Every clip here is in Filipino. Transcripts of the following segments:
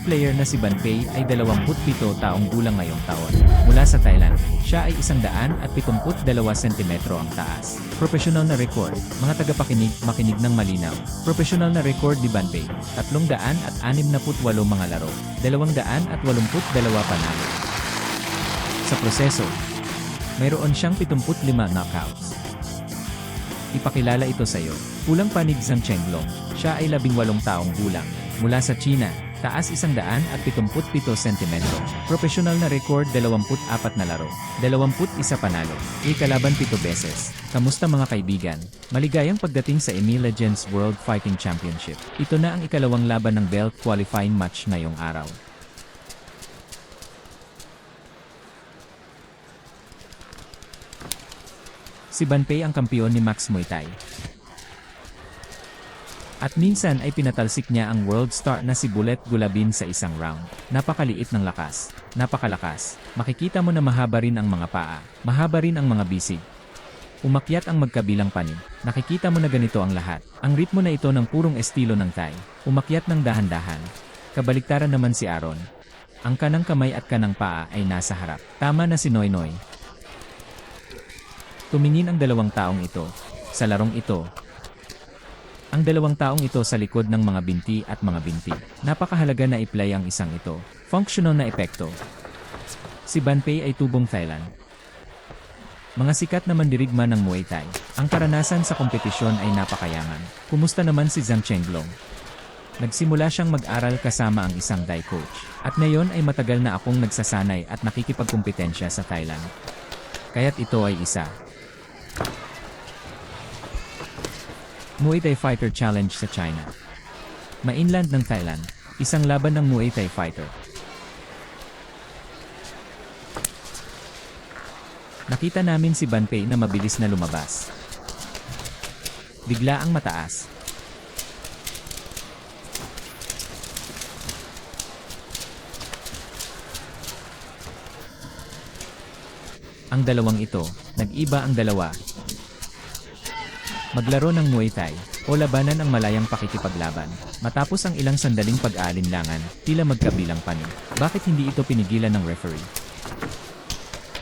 player na si Ban Pei ay 27 taong gulang ngayong taon. Mula sa Thailand, siya ay 172 sentimetro ang taas. Profesional na record, mga tagapakinig, makinig ng malinaw. Profesional na record ni Ban Pei, 368 mga laro, 282 panalo. Sa proseso, mayroon siyang 75 knockouts. Ipakilala ito sa iyo. Pulang panig Zhang Chenglong, siya ay 18 taong gulang. Mula sa China, taas 177 sentimetro. Profesional na record 24 na laro, 21 panalo. Ikalaban 7 beses. Kamusta mga kaibigan? Maligayang pagdating sa EMEA Legends World Fighting Championship. Ito na ang ikalawang laban ng belt qualifying match ngayong araw. Si Ban Pei ang kampiyon ni Max Muay Thai. At minsan ay pinatalsik niya ang world star na si Bullet Gulabin sa isang round. Napakaliit ng lakas. Napakalakas. Makikita mo na mahaba rin ang mga paa. Mahaba rin ang mga bisig. Umakyat ang magkabilang panig. Nakikita mo na ganito ang lahat. Ang ritmo na ito ng purong estilo ng Thai. Umakyat ng dahan-dahan. Kabaliktaran naman si Aaron. Ang kanang kamay at kanang paa ay nasa harap. Tama na si Noynoy. Tumingin ang dalawang taong ito. Sa larong ito, ang dalawang taong ito sa likod ng mga binti at mga binti. Napakahalaga na i-play ang isang ito. Functional na epekto. Si Ban Pei ay tubong Thailand. Mga sikat na mandirigma ng Muay Thai. Ang karanasan sa kompetisyon ay napakayaman. Kumusta naman si Zhang Chenglong? Nagsimula siyang mag-aral kasama ang isang Thai coach. At ngayon ay matagal na akong nagsasanay at nakikipagkumpetensya sa Thailand. Kaya't ito ay isa. Muay Thai Fighter Challenge sa China. Mainland ng Thailand, isang laban ng Muay Thai fighter. Nakita namin si Ban Pei na mabilis na lumabas. Bigla ang mataas. Ang dalawang ito, nag-iba ang dalawa. Maglaro ng Muay Thai, o labanan ang malayang pakikipaglaban. Matapos ang ilang sandaling pag-aalinlangan, tila magkabilang panig. Bakit hindi ito pinigilan ng referee?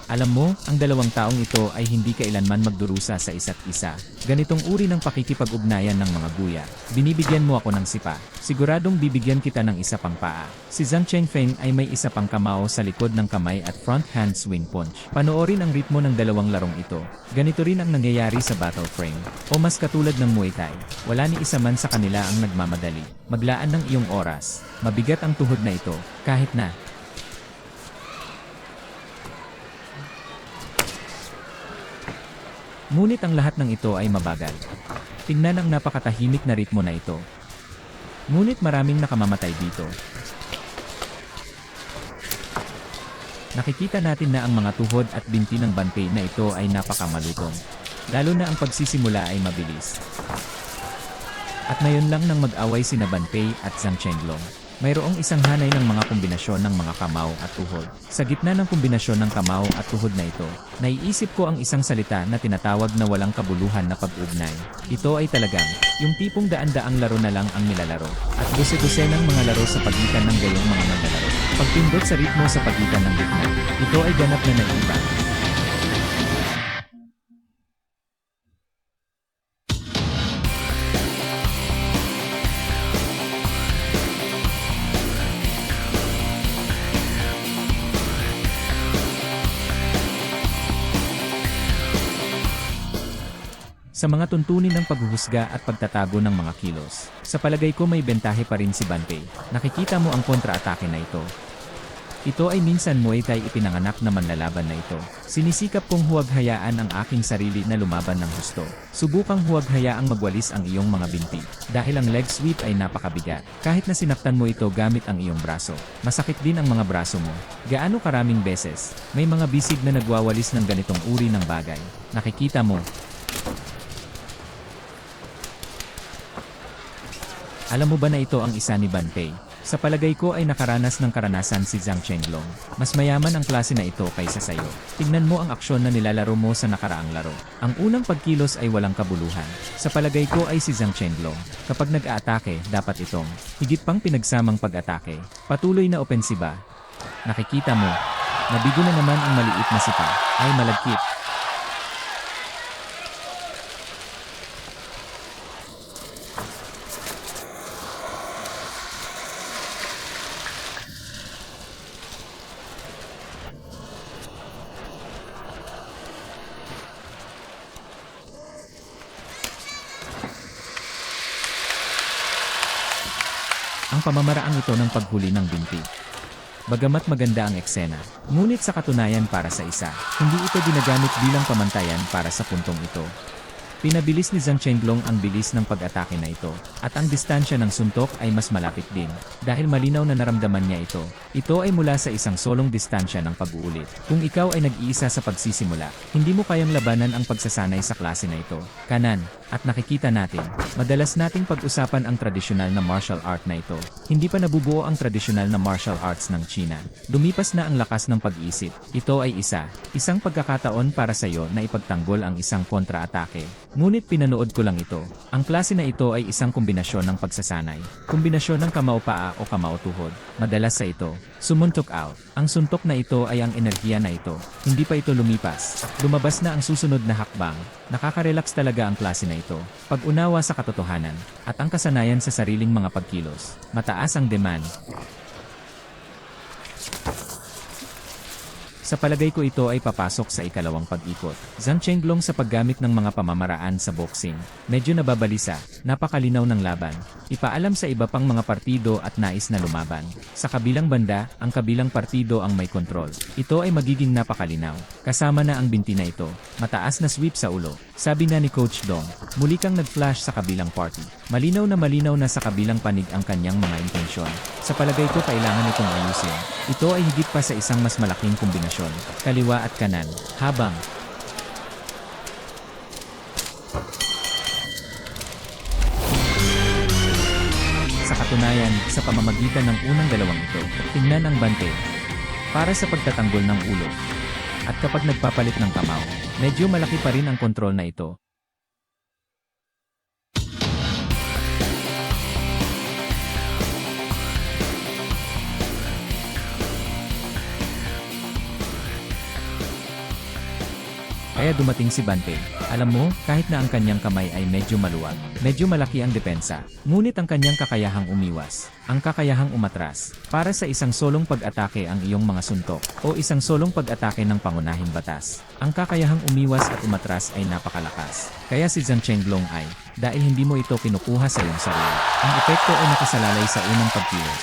Alam mo, ang dalawang taong ito ay hindi kailanman magdurusa sa isa't isa. Ganitong uri ng pakikipag-ugnayan ng mga guya. Binibigyan mo ako ng sipa. Siguradong bibigyan kita ng isa pang paa. Si Zhang Chengfeng ay may isa pang kamao sa likod ng kamay at front hand swing punch. Panoorin ang ritmo ng dalawang larong ito. Ganito rin ang nangyayari sa battle frame. O mas katulad ng Muay Thai, wala ni isa man sa kanila ang nagmamadali. Maglaan ng iyong oras. Mabigat ang tuhod na ito, kahit na. Ngunit ang lahat ng ito ay mabagal. Tingnan ang napakatahimik na ritmo na ito. Ngunit maraming nakamamatay dito. Nakikita natin na ang mga tuhod at binti ng Ban Pei na ito ay napakamalutong. Lalo na ang pagsisimula ay mabilis. At ngayon lang nang mag-away sina Ban Pei at Zhang Chenglong. Mayroong isang hanay ng mga kombinasyon ng mga kamao at tuhod. Sa gitna ng kombinasyon ng kamao at tuhod na ito, naiisip ko ang isang salita na tinatawag na walang kabuluhan na pag-ugnay. Ito ay talagang, yung tipong daan-daang laro na lang ang nilalaro. At dose-dosenang mga laro sa pagitan ng gayong mga maglalaro. Pagpindot sa ritmo sa pagitan ng gitna, ito ay ganap na naiiba. Sa mga tuntunin ng paghuhusga at pagtatago ng mga kilos, sa palagay ko may bentahe pa rin si Ban Pei. Nakikita mo ang kontra-atake na ito. Ito ay minsan Muay Thai ipinanganak na manlalaban na ito. Sinisikap kong huwag hayaan ang aking sarili na lumaban ng husto. Subukang huwag hayaang magwalis ang iyong mga binti. Dahil ang leg sweep ay napakabigat. Kahit na sinaktan mo ito gamit ang iyong braso, masakit din ang mga braso mo. Gaano karaming beses, may mga bisig na nagwawalis ng ganitong uri ng bagay. Nakikita mo. Alam mo ba na ito ang isa ni Ban Pei? Sa palagay ko ay nakaranas ng karanasan si Zhang Chenglong. Mas mayaman ang klase na ito kaysa sayo. Tingnan mo ang aksyon na nilalaro mo sa nakaraang laro. Ang unang pagkilos ay walang kabuluhan. Sa palagay ko ay si Zhang Chenglong. Kapag nag-aatake, dapat itong higit pang pinagsamang pag-atake. Patuloy na opensiba. Nakikita mo, nabigo na naman ang maliit na sipa. Ay malagkit. Ang pamamaraang ito ng paghuli ng binti. Bagamat maganda ang eksena, ngunit sa katunayan para sa isa, hindi ito ginagamit bilang pamantayan para sa puntong ito. Pinabilis ni Zhang Chenglong ang bilis ng pag-atake na ito, at ang distansya ng suntok ay mas malapit din, dahil malinaw na naramdaman niya ito. Ito ay mula sa isang solong distansya ng pag-uulit. Kung ikaw ay nag-iisa sa pagsisimula, hindi mo kayang labanan ang pagsasanay sa klase na ito. Kanan, at nakikita natin, madalas nating pag-usapan ang tradisyonal na martial art na ito. Hindi pa nabubuo ang tradisyonal na martial arts ng China. Lumipas na ang lakas ng pag-isip. Ito ay isang pagkakataon para sa iyo na ipagtanggol ang isang kontra-atake. Ngunit pinanood ko lang ito. Ang klase na ito ay isang kombinasyon ng pagsasanay. Kombinasyon ng kamao-paa o kamao-tuhod. Madalas sa ito, sumuntok out. Ang suntok na ito ay ang enerhiya na ito. Hindi pa ito lumipas. Lumabas na ang susunod na hakbang. Nakaka-relax talaga ang klase na ito. Pag-unawa sa katotohanan, at ang kasanayan sa sariling mga pagkilos. Mataas ang demand. Sa palagay ko ito ay papasok sa ikalawang pag-ikot. Zhang Chenglong sa paggamit ng mga pamamaraan sa boxing. Medyo nababalisa, napakalinaw ng laban. Ipaalam sa iba pang mga partido at nais na lumaban. Sa kabilang banda, ang kabilang partido ang may kontrol. Ito ay magiging napakalinaw. Kasama na ang binti na ito. Mataas na sweep sa ulo. Sabi nga ni Coach Dong, muli kang nag-flash sa kabilang party. Malinaw na sa kabilang panig ang kanyang mga intensyon. Sa palagay ko kailangan itong ayusin. Ito ay higit pa sa isang mas malaking kombinasyon. Kaliwa at kanan, habang sa katunayan, sa pamamagitan ng unang dalawang ito, tingnan ang bante para sa pagtatanggol ng ulo. At kapag nagpapalit ng kamao, medyo malaki pa rin ang kontrol na ito. Kaya dumating si Bante. Alam mo, kahit na ang kanyang kamay ay medyo maluwag, medyo malaki ang depensa, ngunit ang kanyang kakayahang umiwas, ang kakayahang umatras, para sa isang solong pag-atake ang iyong mga suntok, o isang solong pag-atake ng pangunahing batas. Ang kakayahang umiwas at umatras ay napakalakas. Kaya si Zhang Chenglong ay, dahil hindi mo ito kinukuha sa iyong sarili, ang epekto ay nakasalalay sa unang pagkilos.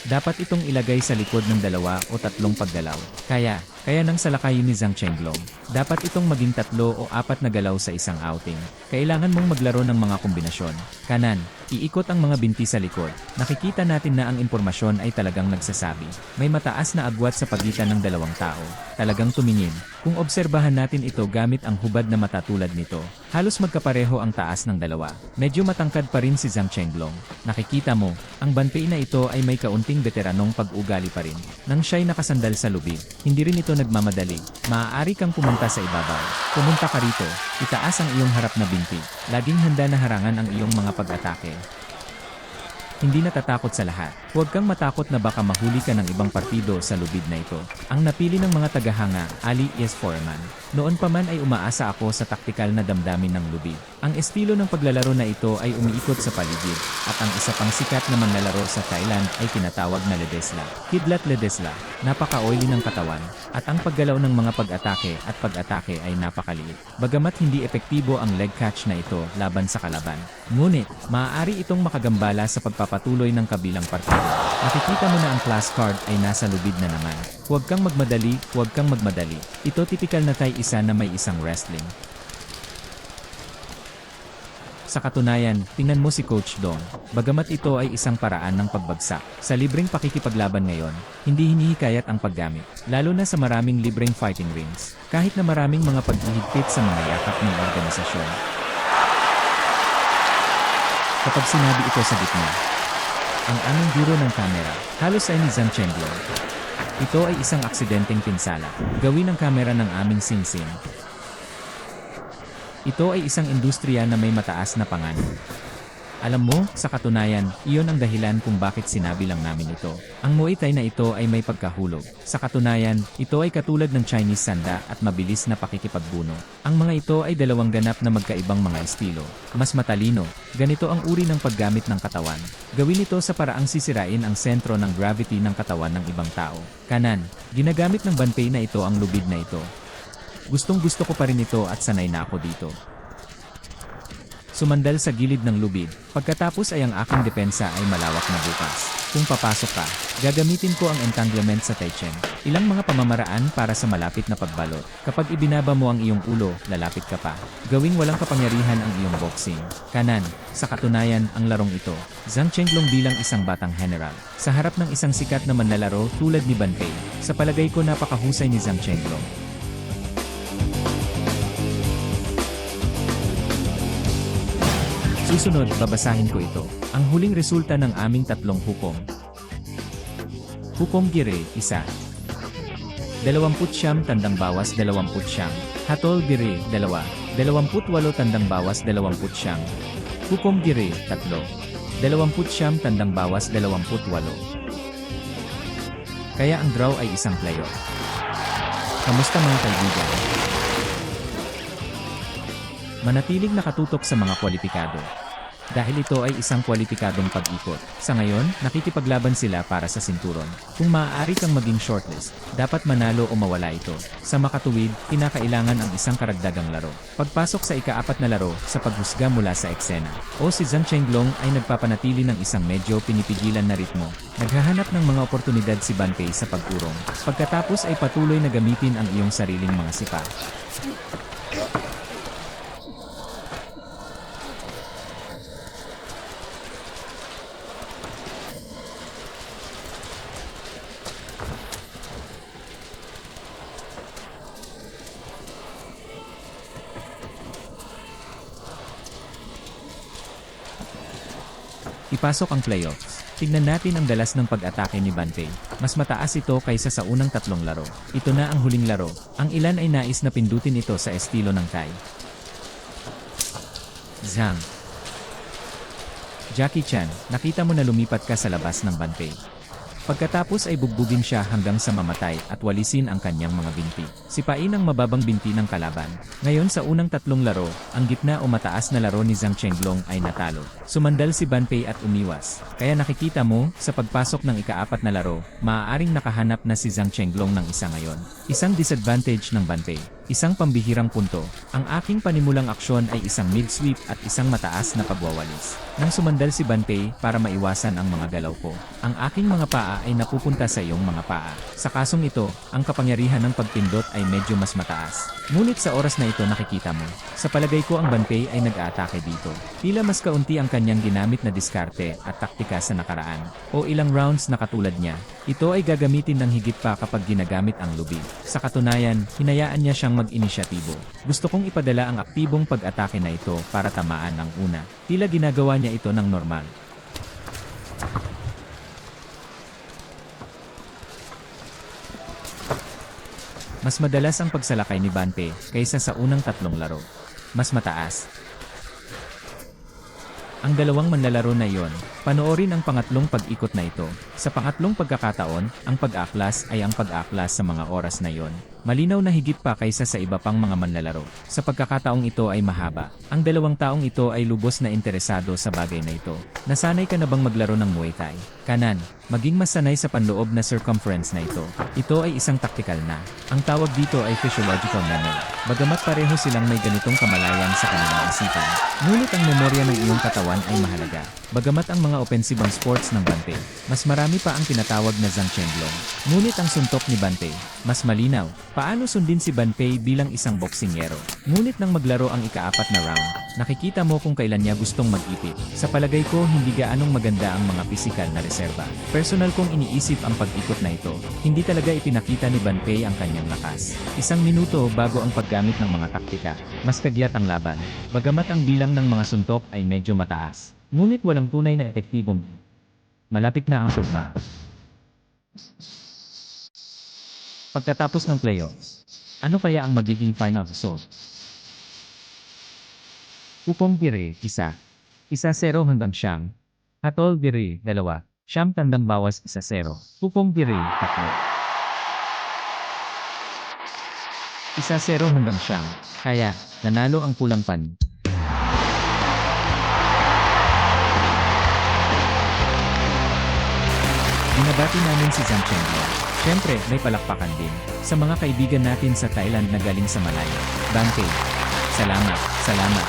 Dapat itong ilagay sa likod ng 2 o 3 paggalaw. Kaya nang salakayin ni Zhang Chenglong, dapat itong maging 3 o 4 na galaw sa isang outing. Kailangan mong maglaro ng mga kombinasyon. Kanan, iikot ang mga binti sa likod. Nakikita natin na ang impormasyon ay talagang nagsasabi. May mataas na agwat sa pagitan ng 2 tao. Talagang tumingin. Kung obserbahan natin ito gamit ang hubad na mata tulad nito, halos magkapareho ang taas ng 2. Medyo matangkad pa rin si Zhang Chenglong. Nakikita mo, ang banpei na ito ay may kaunting veteranong pag-ugali pa rin. Nang siya'y nakasandal sa lubid, hindi rin ito nagmamadali. Maaari kang pumunta sa ibabaw. Pumunta ka rito, itaas ang iyong harap na binti. Laging handa na harangan ang iyong mga pag-atake. Hindi natatakot sa lahat. Huwag kang matakot na baka mahuli ka ng ibang partido sa lubid na ito. Ang napili ng mga tagahanga, Ali S. Foreman. Noon pa man ay umaasa ako sa taktikal na damdamin ng lubid. Ang estilo ng paglalaro na ito ay umiikot sa paligid, at ang isa pang sikat na manlalaro sa Thailand ay tinatawag na Ledesla. Kidlat Ledesla, napaka-oily ng katawan, at ang paggalaw ng mga pag-atake at pag-atake ay napakaliit. Bagamat hindi epektibo ang leg catch na ito laban sa kalaban. Ngunit, maaari itong makagambala sa pagpapatuloy ng kabilang partido. Nakikita mo na ang class card ay nasa lubid na naman. Huwag kang magmadali, huwag kang magmadali. Ito tipikal na Thai isa na may isang wrestling. Sa katunayan, tingnan mo si Coach Dong. Bagamat ito ay isang paraan ng pagbagsak, sa libreng pakikipaglaban ngayon, hindi hinihikayat ang paggamit, lalo na sa maraming libreng fighting rings, kahit na maraming mga paghihigpit sa mga yakap ng organisasyon. Kapag sinabi ito sa gitna, Ang aming biro ng kamera, halos ay ni Zhang Chenglong. Ito ay isang aksidenteng pinsala. Gawin ang kamera ng aming singsing. Ito ay isang industriya na may mataas na panganib. Alam mo, sa katunayan, iyon ang dahilan kung bakit sinabi lang namin ito. Ang Muay Thai na ito ay may pagkahulog. Sa katunayan, ito ay katulad ng Chinese sanda at mabilis na pakikipagbuno. Ang mga ito ay dalawang ganap na magkaibang mga estilo. Mas matalino, ganito ang uri ng paggamit ng katawan. Gawin ito sa paraang sisirain ang sentro ng gravity ng katawan ng ibang tao. Kanan, ginagamit ng Banpei na ito ang lubid na ito. Gustong-gusto ko pa rin ito at sanay na ako dito. Sumandal sa gilid ng lubid, pagkatapos ay ang aking depensa ay malawak na bukas. Kung papasok ka, gagamitin ko ang entanglement sa Taichen. Ilang mga pamamaraan para sa malapit na pagbalot. Kapag ibinaba mo ang iyong ulo, lalapit ka pa. Gawing walang kapangyarihan ang iyong boxing. Kanan, sa katunayan, ang larong ito. Zhang Chenglong bilang isang batang general. Sa harap ng isang sikat na manlalaro tulad ni Banpei, sa palagay ko napakahusay ni Zhang Chenglong. Susunod, babasahin ko ito. Ang huling resulta ng aming tatlong hukom. Hukom Gire, 1. 29 tandang bawas 20. Hatol Gire, 2. 28 tandang bawas 20. Hukom Gire, 3. 29 tandang bawas 28. Kaya ang draw ay isang playoff. Kamusta mga kaibigan? Manatiling nakatutok sa mga kwalipikado. Dahil ito ay isang kwalipikadong pag-ikot. Sa ngayon, nakikipaglaban sila para sa sinturon. Kung maaari kang maging shortlist, dapat manalo o mawala ito. Sa makatuwid, kinakailangan ang isang karagdagang laro. Pagpasok sa ika-4 na laro, sa paghusga mula sa eksena. O si Zhang Chenglong ay nagpapanatili ng isang medyo pinipigilan na ritmo. Naghahanap ng mga oportunidad si Banpei sa pag-urong. Pagkatapos ay patuloy na gamitin ang iyong sariling mga sipa. Ipasok ang playoffs. Tignan natin ang dalas ng pag-atake ni Banpei. Mas mataas ito kaysa sa unang tatlong laro. Ito na ang huling laro. Ang ilan ay nais na pindutin ito sa estilo ng Thai. Zhang. Jackie Chan, nakita mo na lumipat ka sa labas ng Banpei. Pagkatapos ay bugbugin siya hanggang sa mamatay at walisin ang kanyang mga binti. Sipain ang mababang binti ng kalaban. Ngayon sa unang tatlong laro, ang gitna o mataas na laro ni Zhang Chenglong ay natalo. Sumandal si Banpei at umiwas. Kaya nakikita mo, sa pagpasok ng ika-4 na laro, maaaring nakahanap na si Zhang Chenglong ng isa ngayon. Isang disadvantage ng Banpei. Isang pambihirang punto. Ang aking panimulang aksyon ay isang mid-sweep at isang mataas na pagwawalis. Nang sumandal si Banpei para maiwasan ang mga galaw ko, ang aking mga paa ay napupunta sa iyong mga paa. Sa kasong ito, ang kapangyarihan ng pagpindot ay medyo mas mataas. Ngunit sa oras na ito nakikita mo, sa palagay ko ang Banpei ay nag-aatake dito. Tila mas kaunti ang kanyang ginamit na diskarte at taktika sa nakaraan, o ilang rounds na katulad niya. Ito ay gagamitin ng higit pa kapag ginagamit ang lubid. Sa katunayan, hinayaan niya siyang mag-inisyatibo. Gusto kong ipadala ang aktibong pag-atake na ito para tamaan ang una. Tila ginagawa niya ito ng normal. Mas madalas ang pagsalakay ni Banpei kaysa sa unang tatlong laro. Mas mataas. Ang dalawang manlalaro na iyon, panoorin ang pangatlong pag-ikot na ito. Sa pangatlong pagkakataon, ang pag-aklas ay ang pag-aklas sa mga oras na iyon. Malinaw na higit pa kaysa sa iba pang mga manlalaro. Sa pagkakataong ito ay mahaba. Ang dalawang taong ito ay lubos na interesado sa bagay na ito. Nasanay ka na bang maglaro ng Muay Thai? Kanan, maging masanay sa panloob na circumference na ito. Ito ay isang taktikal na. Ang tawag dito ay physiological memory. Bagamat pareho silang may ganitong kamalayan sa kanilang isipan, ngunit ang memorya ng iyong katawan ay mahalaga. Bagamat ang mga opensibang sports ng Banpei, mas marami pa ang tinatawag na Zhang Chenglong. Ngunit ang suntok ni Banpei, mas malinaw. Paano sundin si Banpei bilang isang boksingero? Ngunit nang maglaro ang ika-4 na round, nakikita mo kung kailan niya gustong mag-ipit. Sa palagay ko hindi gaanong maganda ang mga pisikal na reserba. Personal kong iniisip ang pag-ikot na ito. Hindi talaga ipinakita ni Banpei ang kanyang lakas. Isang minuto bago ang paggamit ng mga taktika, mas kagyat ang laban. Bagamat ang bilang ng mga suntok ay medyo mataas, ngunit walang tunay na epektibong. Malapit na ang tugma. Pagkatapos ng playoffs, ano kaya ang magiging final result? Pupong Biri, 1. 1-0 hanggang siyang. Hatol Biri, 2. Siyam tandang bawas 1-0. Pupong Biri, 3. 1-0 hanggang siyang. Kaya, nanalo ang Pulang Pan. Binabati namin si Zanchenko. Siyempre, may palakpakan din sa mga kaibigan natin sa Thailand na galing sa malayo. Bante. Salamat, salamat.